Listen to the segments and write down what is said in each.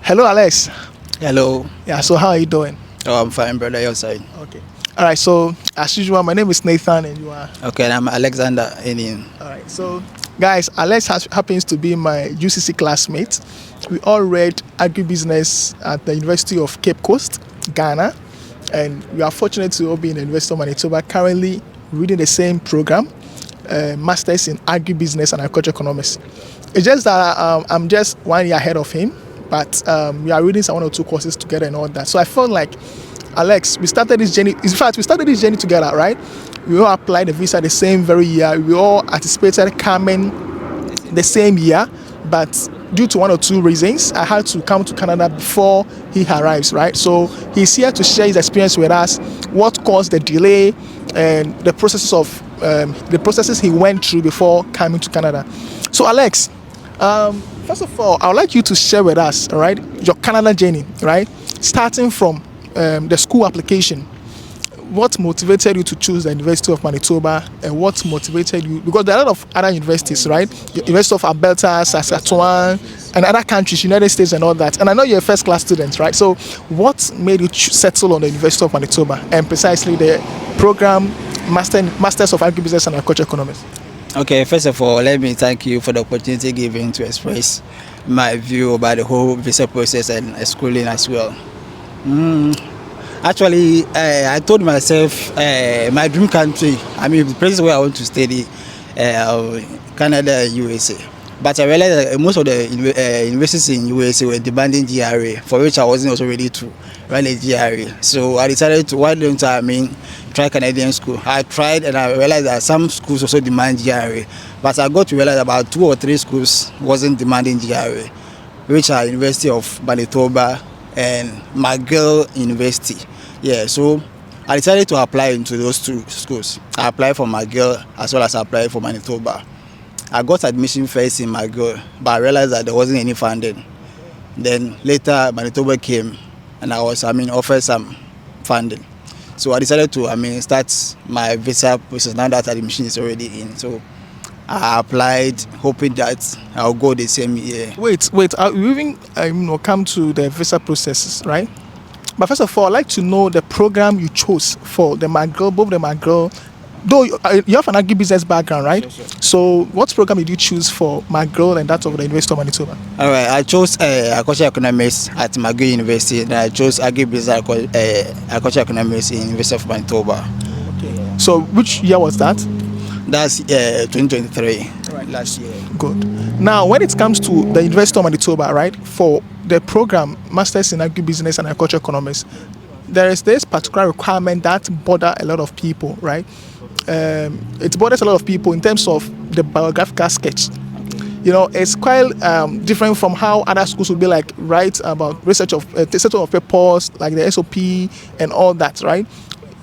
Hello, Alex. Hello. Yeah, so how are you doing? Oh, I'm fine, brother. Your side. Okay. All right, so as usual, my name is Nathan and you are. Okay, I'm Alexander Enin. All right, so guys, happens to be my UCC classmate. We all read agribusiness at the University of Cape Coast, Ghana, and we are fortunate to all be in the University of Manitoba, currently reading the same program, Masters in Agribusiness and Agriculture Economics. It's just that I'm just 1 year ahead of him, but we are reading some 1 or 2 courses together and all that. So I felt like, Alex, we started this journey. In fact, we started this journey together, right? We all applied the visa the same very year. We all anticipated coming the same year, but due to 1 or 2 reasons, I had to come to Canada before he arrives, right? So he's here to share his experience with us, what caused the delay, and the processes he went through before coming to Canada. So, Alex, first of all, I would like you to share with us, all right, your Canada journey, right? Starting from the school application. What motivated you to choose the University of Manitoba, and what motivated you? Because there are a lot of other universities, right? University of Alberta, Saskatchewan, and other countries, United States, and all that. And I know you're a first-class student, right? So, what made you settle on the University of Manitoba, and precisely the program Masters of Agribusiness and Agriculture Economics? Okay, first of all, let me thank you for the opportunity given to express my view about the whole visa process and schooling as well. Actually, I told myself my dream country, the place where I want to study, Canada, USA. But I realized that most of the universities in USA were demanding GRA, for which I wasn't also ready to run a GRA. So I decided to, why don't I try Canadian school. I tried and I realized that some schools also demand GRA. But I got to realize about 2 or 3 schools wasn't demanding GRA, which are University of Manitoba and McGill University. Yeah, so I decided to apply into those 2 schools. I applied for McGill as well as I applied for Manitoba. I got admission first in McGill, but I realized that there wasn't any funding. Then later Manitoba came and I was offered some funding. So I decided to start my visa process now that admission is already in. So I applied hoping that I'll go the same year. Wait, you even come to the visa processes, right? But first of all, I'd like to know the program you chose for the McGill, both the McGill. Though you have an agribusiness background, right? Sure. So what program did you choose for McGill and that of the University of Manitoba? All right, I chose agriculture economics at McGill University, and I chose agribusiness agriculture economics in University of Manitoba. Okay. So which year was that? That's 2023. Right. Last year. Good. Now, when it comes to the University of Manitoba, right, for the program Masters in Agribusiness and Agriculture Economics, there is this particular requirement that bother a lot of people, right? It bothers a lot of people in terms of the biographical sketch. It's quite different from how other schools would be like write about research of set of papers like the SOP and all that, right?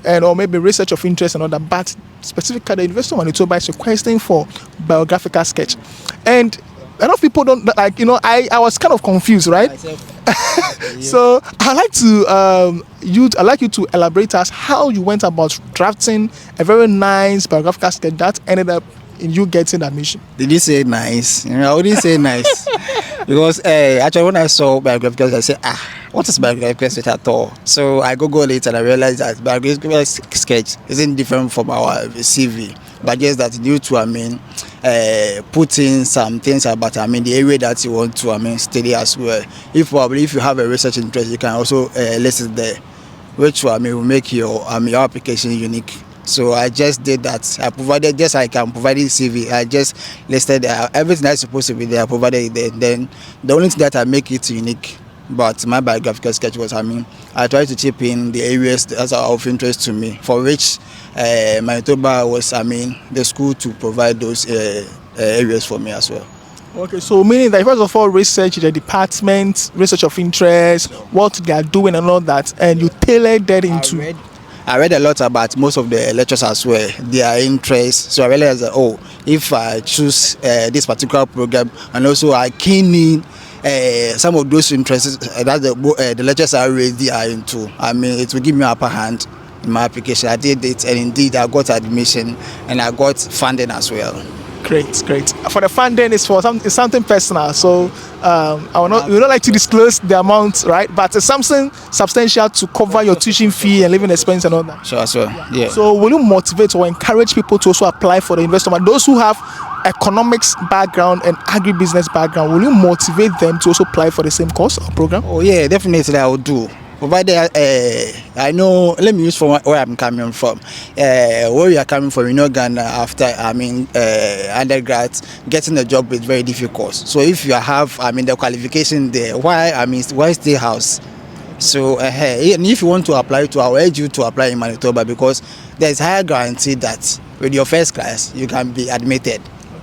And or maybe research of interest and all that. But specifically, the University of Manitoba is requesting for biographical sketch, and a lot of people don't like. I was kind of confused, right? So I'd like you to elaborate us how you went about drafting a very nice biographical sketch that ended up in you getting admission. Did you say nice? I wouldn't say nice because actually when I saw biographical, I said, what is biographical sketch at all? So I Googled it and I realized that biographical sketch isn't different from our CV, but just that due to put in some things about the area that you want to study as well. If you have a research interest, you can also list it there, which will make your application unique. So I just did that. I provided just like I'm providing CV. I just listed everything that's supposed to be there. I provided it there. Then the only thing that I make it unique, but my biographical sketch was I tried to chip in the areas that are of interest to me, for which Manitoba was the school to provide those areas for me as well. Okay, so meaning that first of all, research the department, research of interest, what they are doing and all that, and you tailored that into. I read a lot about most of the lectures as well, their interests. So I realized that if I choose this particular program, and also I keen in some of those interests that the lectures I already are into, it will give me an upper hand in my application. I did it, and indeed I got admission and I got funding as well. Great, great. For the funding, it's something personal. So we don't like to disclose the amount, right? But it's something substantial to cover your tuition fee and living expense and all that. Sure, yeah. So will you motivate or encourage people to also apply for the investment? Those who have economics background and agribusiness background, will you motivate them to also apply for the same course or program? Oh yeah, definitely I will do. Provided I know, let me use from where I'm coming from. Where you are coming from, Ghana, after undergrad, getting a job is very difficult. So if you have the qualification there, why stay house? So and if you want to apply I will urge you to apply in Manitoba, because there's higher guarantee that with your first class you can be admitted,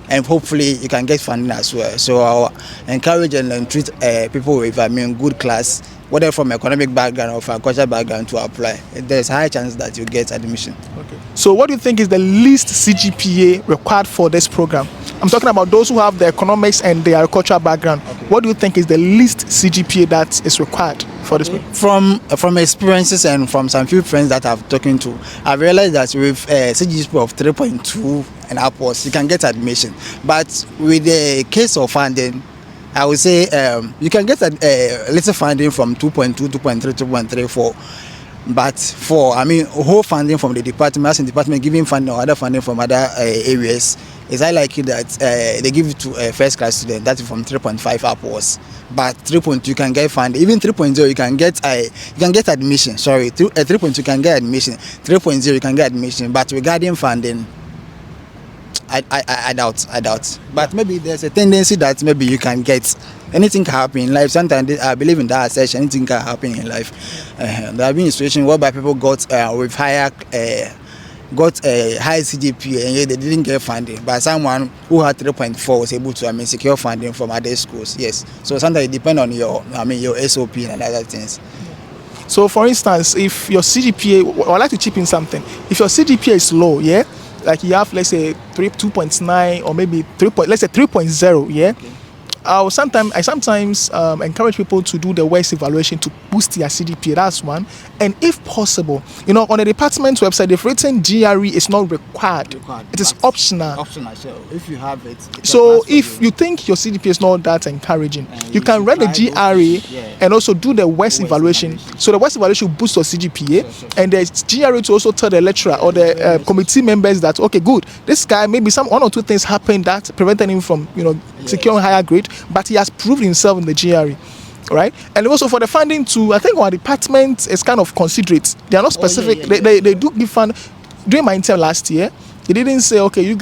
and hopefully you can get funding as well. So I'll encourage and treat people with good class, whether from economic background or from cultural background, to apply. There's a high chance that you get admission. Okay. So what do you think is the least CGPA required for this program? I'm talking about those who have the economics and the agricultural background. Okay. What do you think is the least CGPA that is required for this program? From experiences and from some few friends that I've talking to, I've realized that with CGPA of 3.2 and upwards, you can get admission. But with the case of funding, I would say you can get a little funding from 2.2, 2.3, 2.34. But for whole funding from the department, giving funding or other funding from other areas, it's likely that they give it to a first class student. That's from 3.5 upwards. But 3.2 you can get funding. Even 3.0 you can get admission. Sorry, 3.2 you can get admission. 3.0 you can get admission. But regarding funding, I doubt. But maybe there's a tendency that maybe you can get. Anything can happen in life. Sometimes I believe in that assertion. Anything can happen in life. There have been situations whereby people got with higher got a high CGPA and yet they didn't get funding. But someone who had 3.4 was able to secure funding from other schools. Yes. So sometimes it depends on your SOP and other things. So for instance, if your CGPA, I'd like to chip in something. If your CGPA is low, yeah, like you have, let's say 2.9 or maybe 3.0, yeah. Okay. I sometimes encourage people to do the WES evaluation to boost their CGPA. That's one. And if possible, on the department's website, they've written GRE is not required. It is optional. Optional, so if you have it. So if you think your CGPA is not that encouraging, you can read the GRE and also do the WES evaluation. So the WES evaluation will boost your CGPA, sure. And the GRE to also tell the lecturer or the committee members that, okay, good, this guy, maybe one or two things happened that prevented him from, securing higher grade, but he has proved himself in the GRE, right? And also for the funding too, I think our department is kind of considerate. They are not specific. They do give fund. During my intern last year, they didn't say, okay, you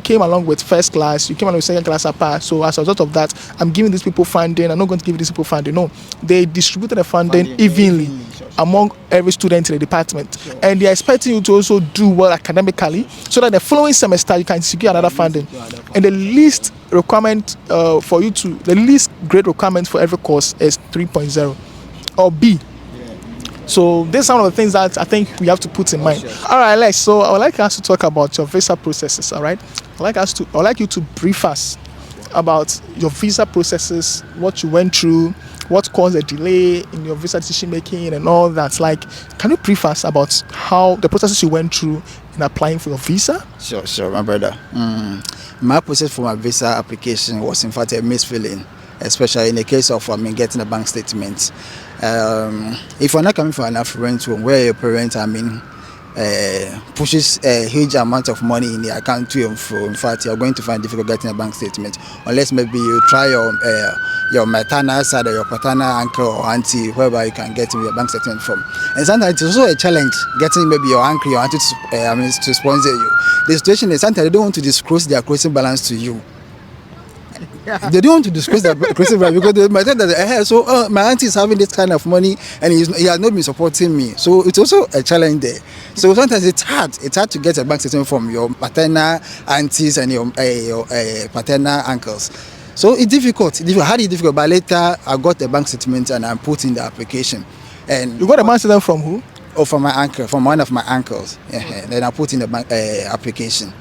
came along with first class, you came along with second class apart. So as a result of that, I'm giving these people funding. I'm not going to give these people funding. No, they distributed the funding evenly among every student in the department, sure. And they are expecting you to also do well academically, so that the following semester you can secure another funding. And the least requirement the least grade requirement for every course is 3.0 or B. So these are some of the things that I think we have to put in mind. Sure. All right, Alex. So I would like us to talk about your visa processes. All right. I'd like you to brief us about your visa processes, what you went through, what caused a delay in your visa decision making, and all that. Like, can you brief us about how the processes you went through in applying for your visa? Sure, my brother. My process for my visa application was in fact a misfeeling, especially in the case of getting a bank statement. If you're not coming from an affluent home where your parents pushes a huge amount of money in the account to and fro, in fact you're going to find it difficult getting a bank statement, unless maybe you try your maternal side or your paternal uncle or auntie, whereby you can get your bank statement from. And sometimes it's also a challenge getting maybe your uncle or auntie to sponsor you. The situation is sometimes they don't want to disclose their closing balance to you. They don't want to discuss that because they might say that my auntie is having this kind of money and he has not been supporting me. So it's also a challenge there. So sometimes it's hard to get a bank statement from your paternal aunties and your paternal uncles. So it's difficult. Highly difficult. But later I got a bank statement and I put in the application. And you got a bank statement from who? Oh, from my uncle, from one of my uncles. Then I put in the bank application.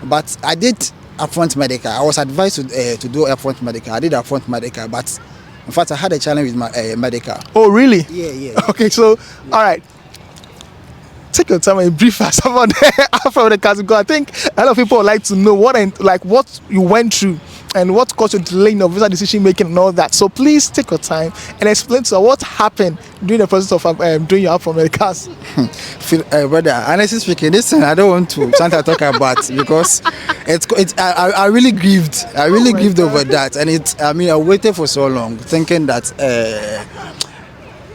But I did upfront medical. I was advised to do upfront medical. I did upfront medical, but in fact I had a challenge with my medical. Oh really? Yeah. Okay, so all right. take your time and brief us about from the cast, because I think a lot of people would like to know what you went through and what caused you delay in your visa decision making and all that. So please take your time and explain to us what happened during the process of doing your from the cast. Brother, honestly speaking, this thing I don't want to something to talk about because I really grieved. I really grieved over that, and I waited for so long thinking that.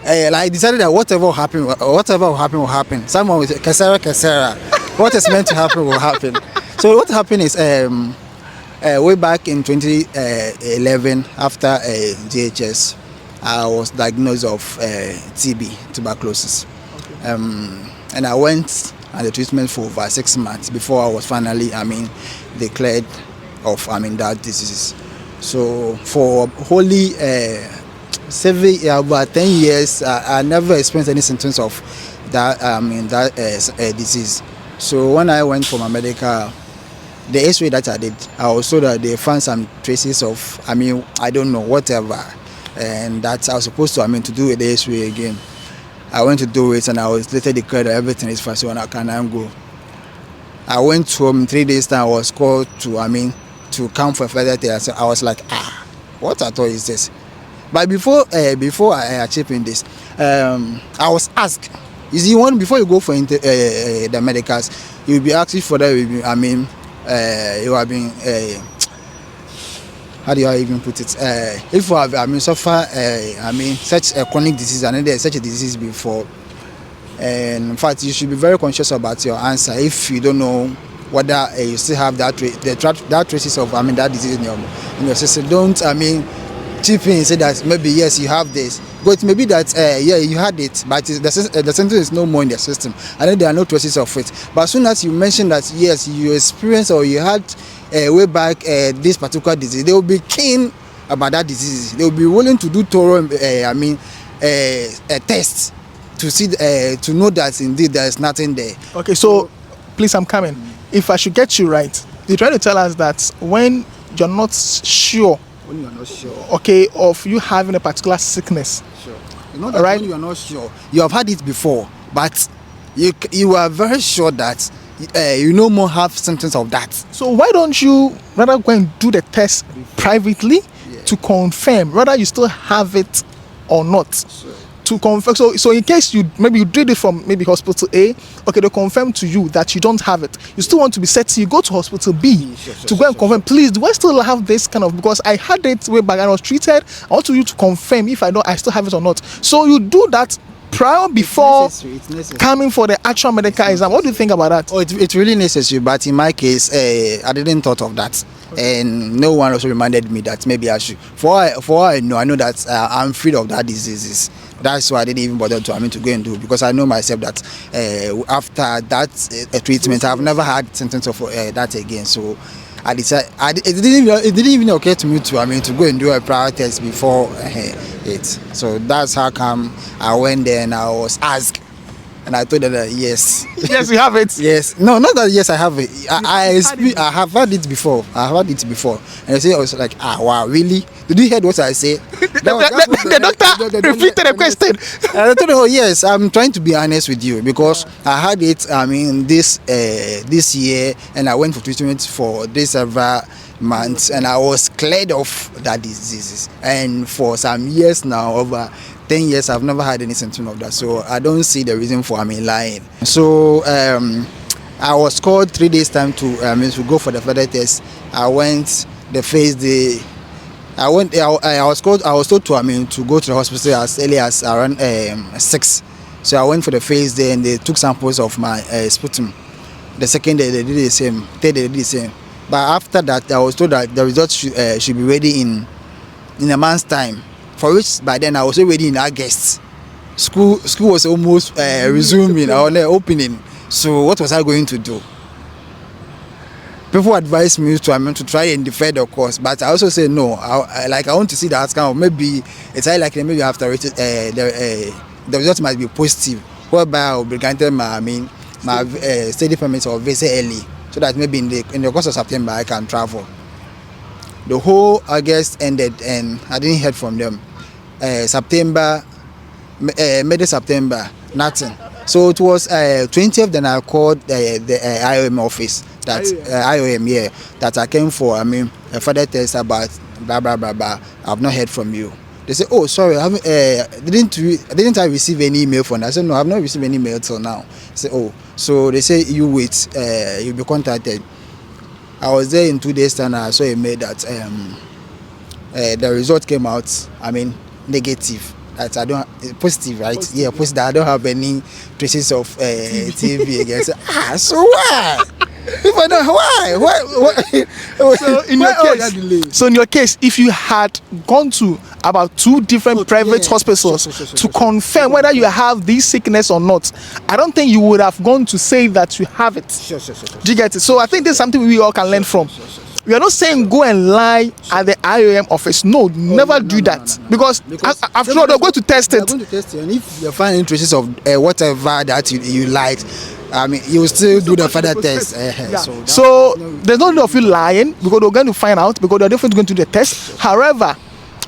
I decided that whatever will happen will happen. Someone will say, Kesera. What is meant to happen will happen. So what happened is way back in 2011, after GHS, I was diagnosed of TB, tuberculosis. And I went on the treatment for over 6 months before I was finally, declared of, that disease. So for wholly about 10 years, I never experienced any symptoms of that, disease. So when I went for my medical, the X-ray that I did, I was told that they found some traces of, I don't know, whatever, and that I was supposed to do the X-ray again. I went to do it, and I was later declared that everything is fine, so I can go. I went home in 3 days' time. I was called to come for further test. I was like, what at all is this? But before I achieved this, I was asked. You see, before you go for the medicals, you'll be asked for that. You have been. How do I even put it? If you have suffer such a chronic disease and there's such a disease before, and in fact you should be very conscious about your answer if you don't know whether you still have that traces of that disease in your system. Don't chip in and say that maybe yes you have this, but it may be that you had it, but the symptom is no more in the system, and then there are no traces of it. But as soon as you mention that yes you experienced or you had way back this particular disease, they will be keen about that disease. They will be willing to do thorough a test to see to know that indeed there is nothing there. Okay, so please, I'm coming. If I should get you right, you're trying to tell us that when you're not sure. When you are not sure. Okay, of you having a particular sickness. Sure. You know that right? When you are not sure, you have had it before, but you are very sure that you no more have symptoms of that. So why don't you rather go and do the test privately to confirm whether you still have it or not? Sure. To confirm, so in case you did it from maybe hospital A, okay, they confirm to you that you don't have it. You still want to be certain, you go to hospital B to go and confirm. Please, do I still have this kind of, because I had it way back and I was treated. I want you to confirm if I still have it or not. So you do that prior before it's necessary. Coming for the actual medical exam. What do you think about that? Oh, it's really necessary, but in my case, I didn't thought of that. And no one also reminded me that maybe I should. For all I know that I'm free of that diseases. That's why I didn't even bother to go and do, because I know myself that after that treatment, I've never had symptoms of that again. So I decided it didn't even occur to me to go and do a prior test before it. So that's how come I went there and I was asked. And I told them that yes. Yes, you have it. Yes. No, not that yes, I have it. I have had it before. And I was like, wow, really? Did you hear what I say? The doctor repeated the question. And I told her, oh, yes, I'm trying to be honest with you because I had it, this year, and I went for treatment for this several months, and I was cleared of that disease. And for some years now, over 10 years, I've never had any symptom of that, so I don't see the reason for lying. So I was called 3 days time to go for the further test. I went the first day. I was told to go to the hospital as early as around 6. So I went for the first day and they took samples of my sputum. The second day they did the same. Third day they did the same. But after that, I was told that the results should be ready in a month's time. For which by then I was already in August. School was almost resuming or opening. So what was I going to do? People advised me to try and defer the course, but I also said no. I want to see the outcome. Of maybe it's like maybe after the result might be positive, whereby I will be granted my study permit or visa early, so that maybe in the course of September I can travel. The whole August ended and I didn't hear from them. September, mid-September, nothing. So it was 20th. Then I called the IOM office. That IOM, yeah, that I came for. I mean, a further test about blah blah blah blah. I've not heard from you. They say, oh, sorry, didn't I receive any email from that? I said, no, I've not received any email till now. I say, oh, so they say you wait, you'll be contacted. I was there in 2 days time. I saw a mail that the result came out. I mean, negative. That I don't positive, right? Positive. Yeah, positive. I don't have any traces of TB again. So why? If I don't, why? So in your case, if you had gone to about 2 different private hospitals to confirm whether you have this sickness or not, I don't think you would have gone to say that you have it. Do you get it? So I think this is something we all can learn from. We are not saying go and lie at the IOM office. No, never do that. Because after all, they're going to test it. They're going to test it, and if you find traces of whatever that you lied, I mean, you will still do the further test. So there's no need of you lying, because they're going to find out, because they're definitely going to do the test. However,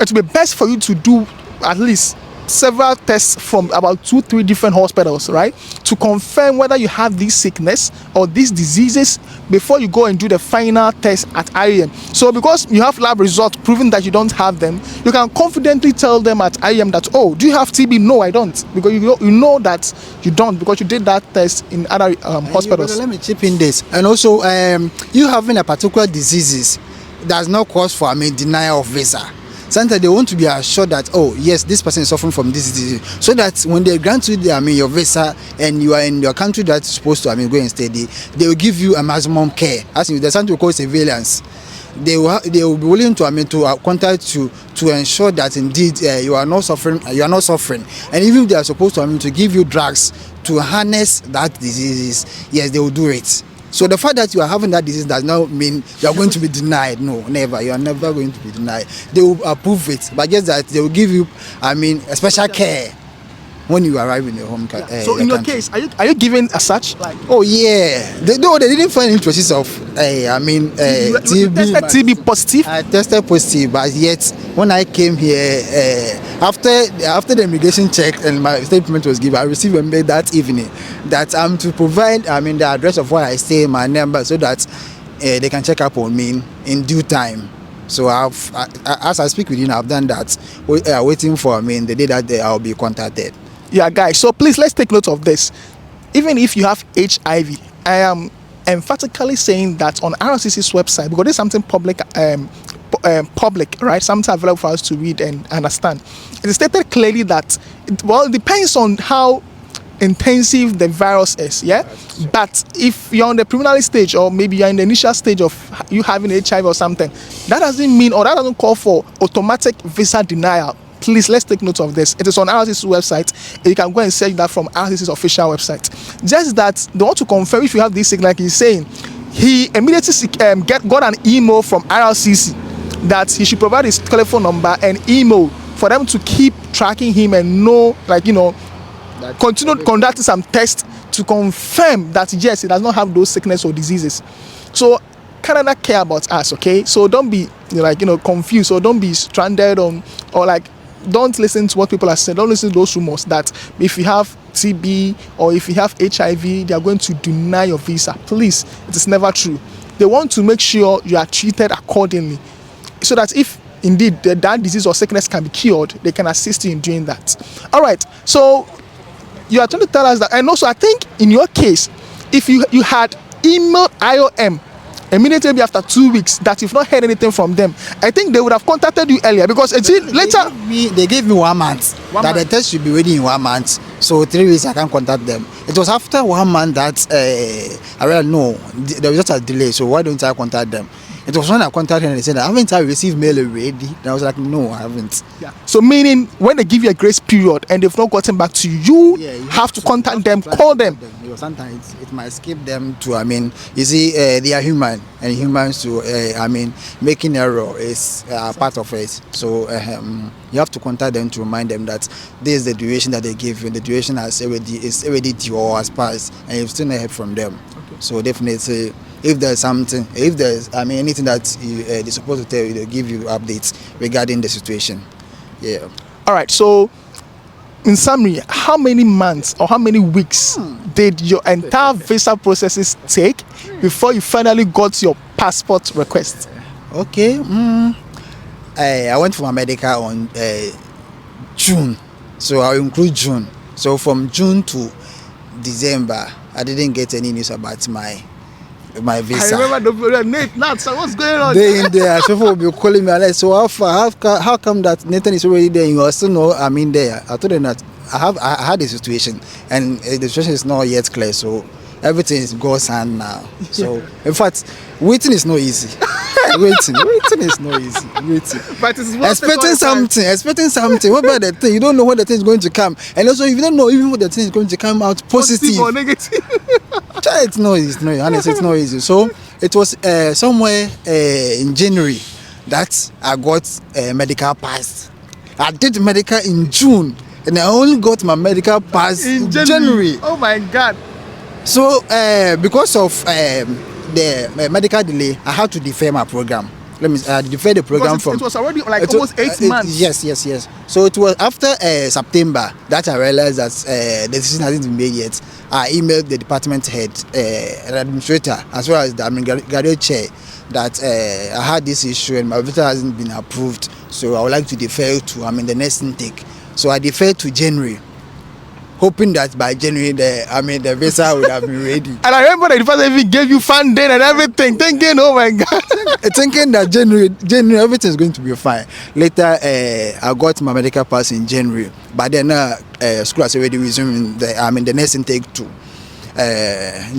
it will be best for you to do at least several tests from about 2-3 different hospitals, right, to confirm whether you have this sickness or these diseases before you go and do the final test at IAM. So because you have lab results proving that you don't have them, you can confidently tell them at IAM that, oh, do you have TB? No, I don't, because you know that you don't, because you did that test in other hospitals. Brother, let me chip in this. And also, you having a particular diseases does not cause for denial of visa. Sometimes they want to be assured that, oh yes, this person is suffering from this disease, so that when they grant you your visa and you are in your country that's supposed to go and stay, they will give you a maximum care. As in, there's something we call surveillance. They will be willing to contact you to ensure that indeed you are not suffering. And even if they are supposed to give you drugs to harness that disease, yes, they will do it. So the fact that you are having that disease does not mean you are going to be denied. No, never. You are never going to be denied. They will approve it, but just that they will give you, a special care when you arrive in your home country. So in your case, are you given as such? Like, oh yeah, they didn't find any traces of TB. TB positive. I tested positive, but yet when I came here, after the immigration check and my statement was given, I received a mail that evening that I'm to provide the address of where I stay, my number, so that they can check up on me in due time. So as I speak with you, I've done that, waiting for the day that I'll be contacted. Yeah, guys, so please, let's take note of this. Even if you have HIV, I am emphatically saying that on RCC's website, because there's something public, right, something available for us to read and understand. It is stated clearly that it depends on how intensive the virus is, yeah. But if you're on the preliminary stage, or maybe you're in the initial stage of you having HIV or something, that doesn't mean, or that doesn't call for automatic visa denial. Please, let's take note of this. It is on RCC's website, and you can go and search that from RCC's official website. Just that they want to confirm if you have this signal. Like he's saying, he immediately got an email from RCC that he should provide his telephone number and email for them to keep tracking him and know, continue conducting some tests to confirm that yes, he does not have those sickness or diseases. So Canada care about us, okay? So don't be confused, or don't be stranded or don't listen to what people are saying. Don't listen to those rumors that if you have TB or if you have HIV, they are going to deny your visa. Please, it is never true. They want to make sure you are treated accordingly, so that if indeed that disease or sickness can be cured, they can assist you in doing that. All right, so you are trying to tell us that. And also, I think in your case, if you had emailed IOM immediately after 2 weeks that you've not heard anything from them, I think they would have contacted you earlier, because later they gave me 1 month that the test should be ready in 1 month. So 3 weeks I can't contact them. It was after 1 month that I realized no, there was just a delay. So why don't I contact them? It was when I contacted them and they said, haven't I received mail already? And I was like, no, I haven't. Yeah. So meaning when they give you a grace period and they've not gotten back to you, you have to contact them, call them. Sometimes it might skip them to, you see, they are human, and humans to, making error is part of it. So you have to contact them to remind them that this is the duration that they give you. The duration is already due or has passed, and you've still not heard from them. Okay. So definitely, if there's something, if there's anything that they're supposed to tell you, they'll give you updates regarding the situation. Yeah. All right. So in summary, how many months or how many weeks did your entire visa processes take before you finally got your passport request? Okay. I went for my medical on June, so I'll include June. So from June to December, I didn't get any news about my visa. I remember Nathan, so what's going on? They in there, people will be calling me like, so how far, how come that Nathan is already there? You are still know I'm in there. I told them that I had a situation, and the situation is not yet clear. So everything is God's hand now. So in fact, waiting is not easy. waiting is not easy. Waiting. But it's expecting something. What about the thing? You don't know when the thing is going to come, and also you don't know even what the thing is going to come out positive or negative. It's not easy. Honestly, it's not easy. So it was somewhere in January that I got a medical pass. I did medical in June, and I only got my medical pass in January. Oh my God! So because of the medical delay, I had to defer my program. Let me defer the program it was already like almost 8 months. Yes. So it was after September that I realized that the decision hasn't been made yet. I emailed the department head, an administrator, as well as the graduate chair, that I had this issue and my visa hasn't been approved. So I would like to defer to the next intake. So I deferred to January, hoping that by January the visa would have been ready. And I remember the department even gave you funding and everything, thinking, oh my God. Thinking that January everything is going to be fine. Later, I got my medical pass in January, but then school has already resumed the next intake too.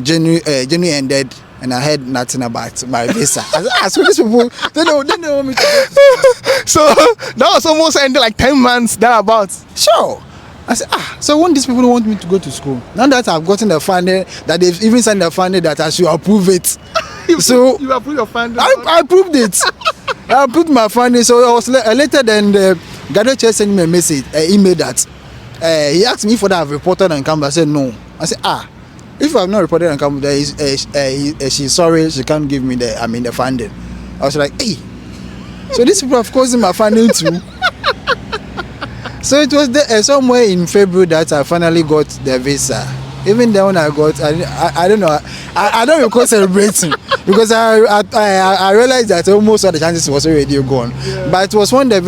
January ended, and I heard nothing about my visa. So these people, they don't want me to go to school. So that was almost ended like 10 months thereabouts. Sure. I said, so when these people don't want me to go to school, now that I've gotten the funding, that they've even signed the funding that I should approve it. So you approved your funding? I approved it. I approved my funding. So I was later then the graduate chair sent me a message, email that he asked me for that I've reported on campus. I said no. I said if I've not reported on campus, she's sorry, she can't give me the funding. I was like, hey, so these people have caused my funding too. So it was somewhere in February that I finally got the visa. Even then when I got, I don't know, I don't recall celebrating because I realized that almost all the chances was already gone. Yeah. But it was when the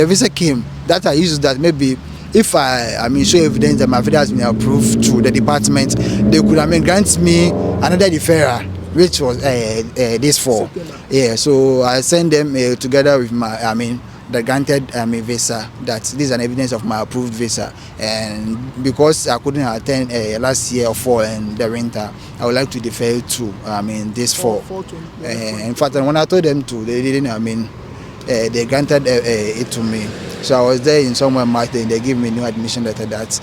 visa came that I used that maybe if I show evidence that my visa has been approved to the department, they could grant me another deferral, which was this fall. Yeah, so I sent them together with my the granted visa, that this is an evidence of my approved visa, and because I couldn't attend last year or fall and the winter, I would like to defer to this fall. In fact, when I told them to, they didn't. They granted it to me. So I was there in somewhere March, then they gave me a new admission letter that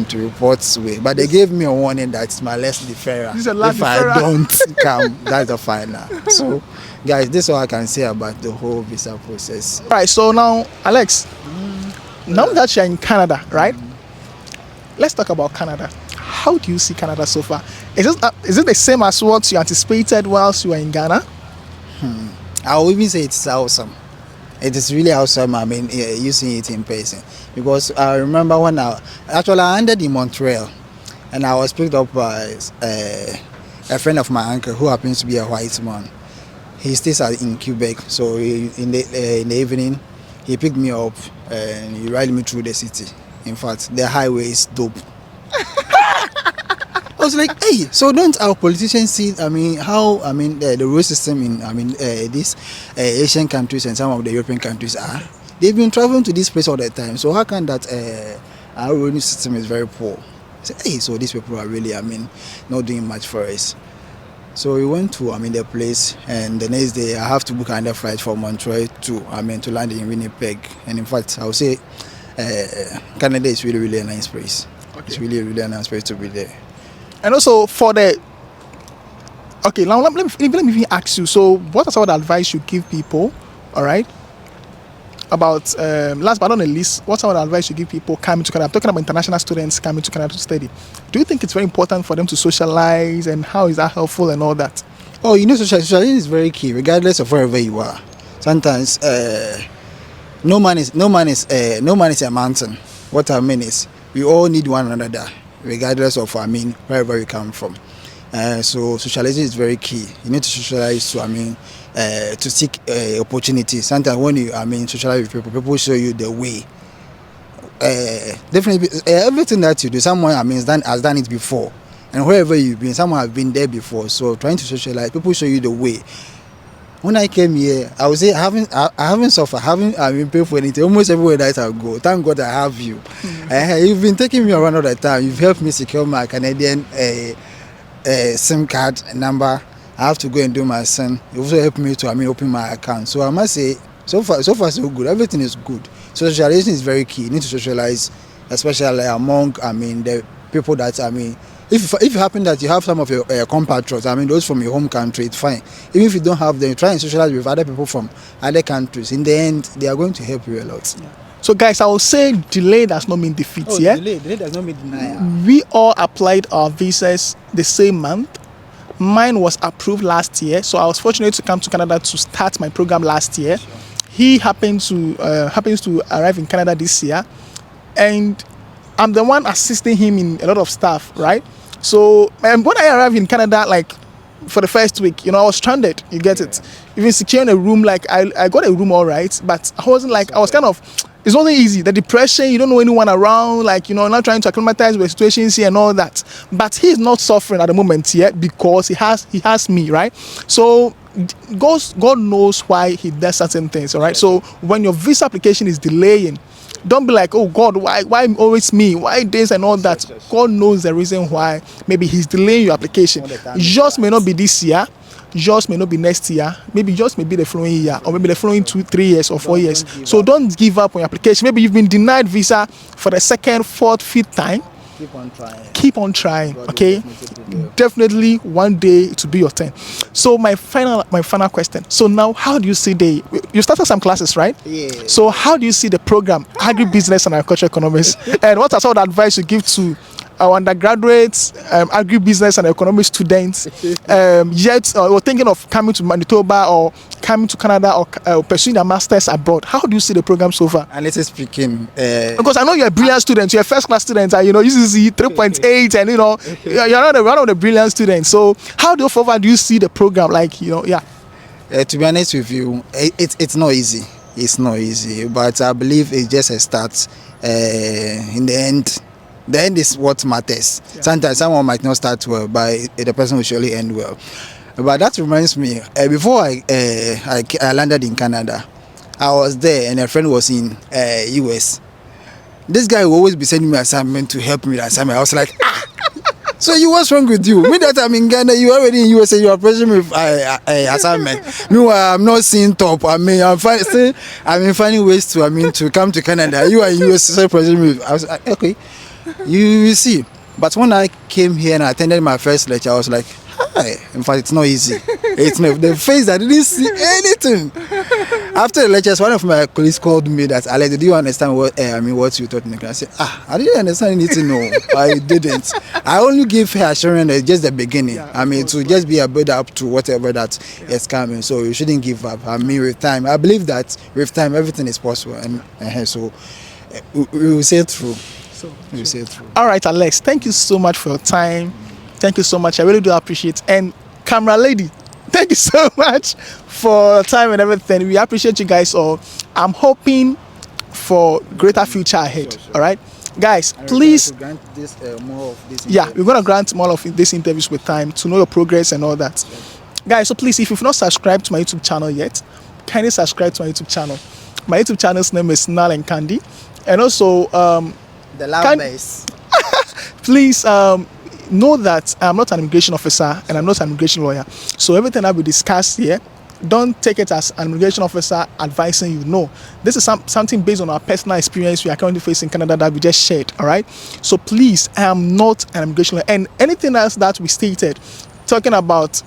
to report with. But they gave me a warning that it's my last deferral. If I don't come, that's the final. So, guys, this is all I can say about the whole visa process. All right, so now, Alex, now that you're in Canada, right? Let's talk about Canada. How do you see Canada so far? Is it the same as what you anticipated whilst you were in Ghana? I will even say it's awesome. It is really awesome. Using it in person, because I remember when I landed in Montreal, and I was picked up by a friend of my uncle who happens to be a white man. He stays in Quebec, so in the evening he picked me up and he ride me through the city. In fact, the highway is dope. I was like, hey, so don't our politicians see, how, the road system in, these Asian countries and some of the European countries are? They've been traveling to this place all the time. So how can that our road system is very poor? I said, hey, so these people are really, not doing much for us. So we went to, the place, and the next day I have to book another flight from Montreal to land in Winnipeg. And in fact, I would say Canada is really, really a nice place. Okay. It's really, really a nice place to be there. And also now let me ask you, so what are some of the advice you give people, all right, about, last but not least, what's some of the advice you give people coming to Canada? I'm talking about international students coming to Canada to study. Do you think it's very important for them to socialize, and how is that helpful and all that? Oh, socializing is very key, regardless of wherever you are. Sometimes no man is a mountain. What I mean is, we all need one another, regardless of wherever we come from. So socialization is very key. You need to socialize to seek opportunities. Sometimes when you socialize with people, people show you the way. Definitely, everything that you do, someone has done it before, and wherever you've been, someone has been there before. So trying to socialize, people show you the way. When I came here, I would say I haven't suffered, I haven't paid for anything. Almost everywhere that I go, thank God I have you. You've been taking me around all the time. You've helped me secure my Canadian SIM card number. I have to go and do my SIM. You also helped me to open my account. So I must say, so far so good. Everything is good. Socialization is very key. You need to socialize, especially among the people that if it happens that you have some of your compatriots, those from your home country, it's fine. Even if you don't have them, try and socialize with other people from other countries. In the end, they are going to help you a lot. Yeah. So guys, I will say delay does not mean defeat. Delay does not mean denial. We all applied our visas the same month. Mine was approved last year, so I was fortunate to come to Canada to start my program last year. Sure. He happens to arrive in Canada this year, and I'm the one assisting him in a lot of stuff, right? So when I arrived in Canada, like for the first week, I was stranded. You get it? Even securing a room, like I got a room all right, but I wasn't like, I was kind of, it wasn't easy. The depression, you don't know anyone around, like, not trying to acclimatize with situations here and all that. But he's not suffering at the moment yet because he has me, right? So God knows why he does certain things, all right? So when your visa application is delaying, don't be like, oh God, why always me? Why this and all that? God knows the reason why. Maybe he's delaying your application. Yours may not be this year. Yours may not be next year. Maybe yours may be the following year, or maybe the following 2, 3 years, or 4 years. So don't give up on your application. Maybe you've been denied visa for the second, fourth, fifth time. Keep on trying. Okay. Definitely one day it will be your turn. So my final question. So now, how do you see you started some classes, right? Yeah. So how do you see the program Agribusiness and Agricultural Economics? And what are some of the advice you give to our undergraduates, agribusiness and economics students, or thinking of coming to Manitoba or coming to Canada or pursuing their masters abroad? How do you see the program so far? Honestly speaking, because I know you're a brilliant student, you're a first class student, UCC 3.8, and you're not one of the brilliant students. So how do you see the program? To be honest with you, it's not easy. It's not easy, but I believe it's just a start. In the end is what matters. Yeah. Sometimes someone might not start well, but the person will surely end well. But that reminds me, before I landed in Canada, I was there and a friend was in US. This guy will always be sending me assignment to help me with assignment. I was like, so what's wrong with you? Me that I'm in Ghana, you already in USA, you are pressuring me with assignment. Meanwhile, I'm not seeing top. I'm finding ways to come to Canada. You are in US, so pressuring me. I was like, okay. You will see. But when I came here and I attended my first lecture, I was like, hi. In fact, it's not easy. It's not. The face, I didn't see anything. After the lectures, one of my colleagues called me that, Alex, did you understand what you taught me? I said, I didn't understand anything. No, I didn't. I only gave her assurance that it's just the beginning. To just be a build up to whatever that is coming. So you shouldn't give up. With time, I believe that with time, everything is possible. And so we will say it through. All right, Alex, thank you so much for your time. Thank you so much. I really do appreciate it. And camera lady, thank you so much for your time and everything. We appreciate you guys all. I'm hoping for greater future ahead. Sure. All right, guys, please. We're going to grant more of these interviews with time to know your progress and all that. Guys, so please, if you've not subscribed to my YouTube channel yet, kindly subscribe to my YouTube channel. My YouTube channel's name is Nal and Candy, and also the loud bass. Please know that I'm not an immigration officer and I'm not an immigration lawyer. So everything that we discuss here, don't take it as an immigration officer advising you. No, this is something based on our personal experience we are currently facing in Canada that we just shared. All right. So please, I am not an immigration lawyer. And anything else that we stated, talking about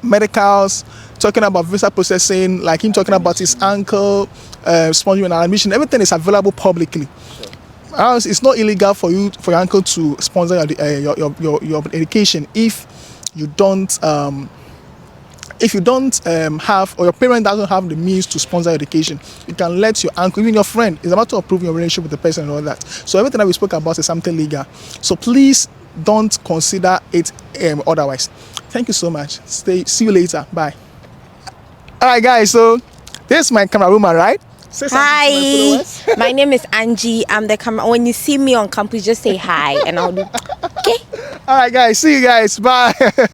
medicals, talking about visa processing, like him talking about his uncle sponsoring an admission, everything is available publicly. Sure. It's not illegal for your uncle to sponsor your education if you don't if you don't have, or your parent doesn't have the means to sponsor education, you can let your uncle, even your friend. It's a matter of proving your relationship with the person and all that. So everything that we spoke about is something legal. So please don't consider it otherwise. Thank you so much. See you later. Bye. All right, guys. So this is my camera woman, right? Say something to my Hi, followers. my name is Angie. I'm the camera. When you see me on campus, just say hi, and I'll do. Okay. All right, guys. See you guys. Bye.